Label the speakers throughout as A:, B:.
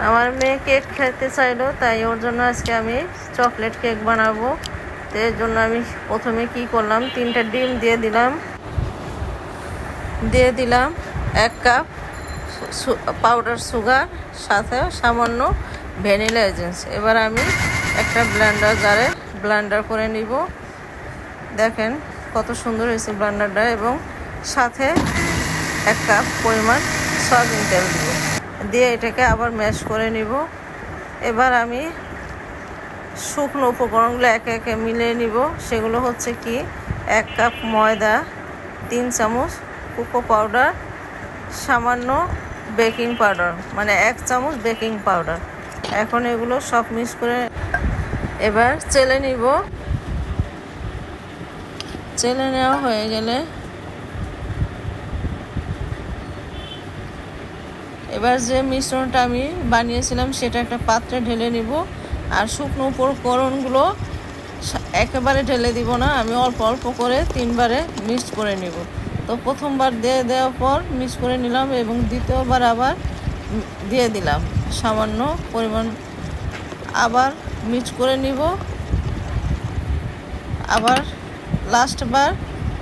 A: আমার মেয়ে কেক খেতে চাইলো, তাই ওর জন্য আজকে আমি চকলেট কেক বানাবো। তো এর জন্য আমি প্রথমে কি করলাম, 3টা ডিম দিয়ে দিলাম 1 কাপ পাউডার সুগার, সাথে সামান্য ভ্যানিলা এসেন্স। এবার আমি একটা ব্লেন্ডার জারে ব্লেন্ডার করে নিব। দেখেন কত সুন্দর হয়েছে ব্লেন্ডারটা, এবং সাথে 1 কাপ পরিমাণ সয়াবিন তেল দিব, দিয়ে এটাকে আবার ম্যাশ করে নিব। এবার আমি শুকনো উপকরণগুলো একে একে মিলিয়ে নিব। সেগুলো হচ্ছে কি, 1 কাপ ময়দা, 3 চামচ কোকো পাউডার, সামান্য বেকিং পাউডার, মানে 1 চামচ বেকিং পাউডার। এখন এগুলো সব মিক্স করে এবার চেলে নিব। চেলে নেওয়া হয়ে গেলে এবার যে মিশ্রণটা আমি বানিয়েছিলাম সেটা একটা পাত্রে ঢেলে নিব। আর শুকনো উপকরণগুলো একেবারে ঢেলে দিব না, আমি অল্প অল্প করে 3বারে মিক্স করে নিব। তো প্রথমবার দেওয়ার পর মিক্স করে নিলাম, এবং দ্বিতীয়বার আবার দিয়ে দিলাম সামান্য পরিমাণ, আবার মিক্স করে নিব। আবার লাস্টবার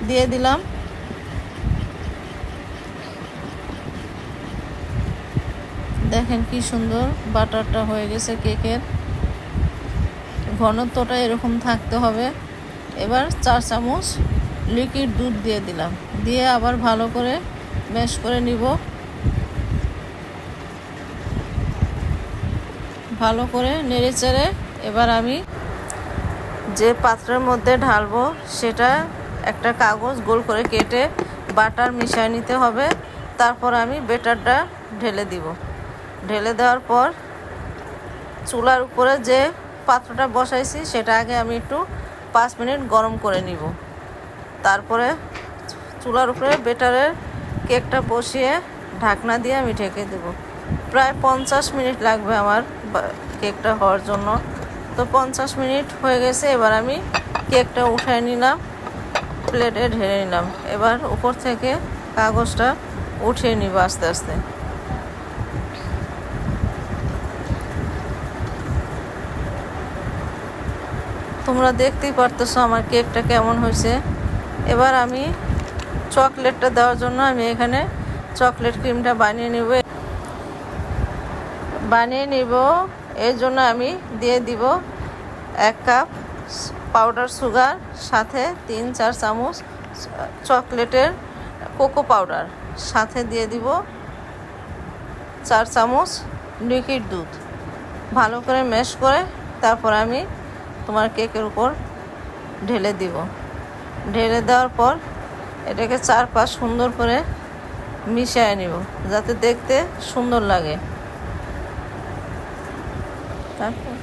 A: দিয়ে দিলাম। দেখেন কি সুন্দর বাটারটা হয়ে গেছে। কেকের ঘনত্বটা এরকম থাকতে হবে। এবার 4 চামচ লিকুইড দুধ দিয়ে দিলাম, দিয়ে আবার ভালো করে ম্যাশ করে নিব। ভালো করে নেড়ে চেড়ে এবার আমি যে পাত্রের মধ্যে ঢালবো সেটা একটা কাগজ গোল করে কেটে বাটার মিশিয়ে নিতে হবে। তারপর আমি ব্যাটারটা ঢেলে দিব। ঢেলে দেওয়ার পর চুলার উপরে যে পাত্রটা বসাইছি সেটা আগে আমি একটু 5 মিনিট গরম করে নিব। তারপরে চুলার উপরে ব্যাটারের কেকটা বসিয়ে ঢাকনা দিয়ে আমি ঢেকে দেব। প্রায় 50 মিনিট লাগবে আমার কেকটা হওয়ার জন্য। তো 50 মিনিট হয়ে গেছে। এবার আমি কেকটা উঠায় নিলাম, প্লেটে ঢেলে নিলাম। এবার উপর থেকে কাগজটা উঠিয়ে নিব আস্তে আস্তে। তোমরা দেখতেই পারতেছো আমার কেকটা কেমন হয়েছে। এবার আমি চকলেটটা দেওয়ার জন্য আমি এখানে চকলেট ক্রিমটা বানিয়ে নিব। এর জন্য আমি দিয়ে দিব 1 কাপ পাউডার সুগার, সাথে 3-4 চামচ চকলেটের কোকো পাউডার, সাথে দিয়ে দিব 4 চামচ লিকুইড দুধ। ভালো করে ম্যাশ করে তারপর আমি তোমার কেকের উপর ঢেলে দিব। ঢেলে দেওয়ার পর এটাকে 4-5 সুন্দর করে মিশিয়ে নিব, যাতে দেখতে সুন্দর লাগে। তারপর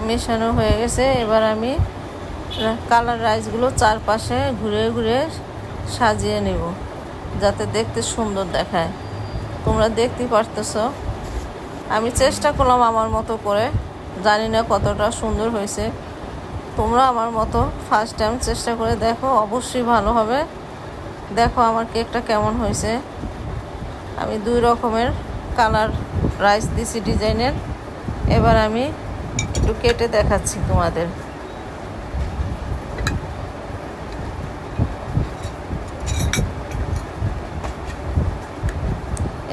A: মেশানো হয়ে গেছে। এবার আমি কালার রাইসগুলো চারপাশে ঘুরে ঘুরে সাজিয়ে নেব, যাতে দেখতে সুন্দর দেখায়। তোমরা দেখতেই পারতেছো, আমি চেষ্টা করলাম আমার মতো করে, জানি না কতটা সুন্দর হয়েছে। তোমরা আমার মতো ফার্স্ট টাইম চেষ্টা করে দেখো, অবশ্যই ভালো হবে। দেখো আমার কেকটা কেমন হয়েছে। আমি 2 রকমের কালার রাইস দিছি ডিজাইনের। এবার আমি একটু কেটে দেখাচ্ছি তোমাদের।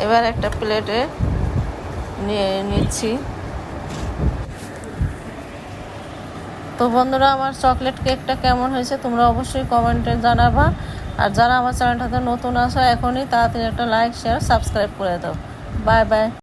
A: এবার একটা প্লেটে নিয়ে নিচ্ছি। তো বন্ধুরা, আমার চকলেট কেকটা কেমন হয়েছে তোমরা অবশ্যই কমেন্টে জানাবা। আর যারা আমার চ্যানেলটাতে নতুন আসো, এখনই তাড়াতাড়ি একটা লাইক, শেয়ার, সাবস্ক্রাইব করে দাও। Bye bye.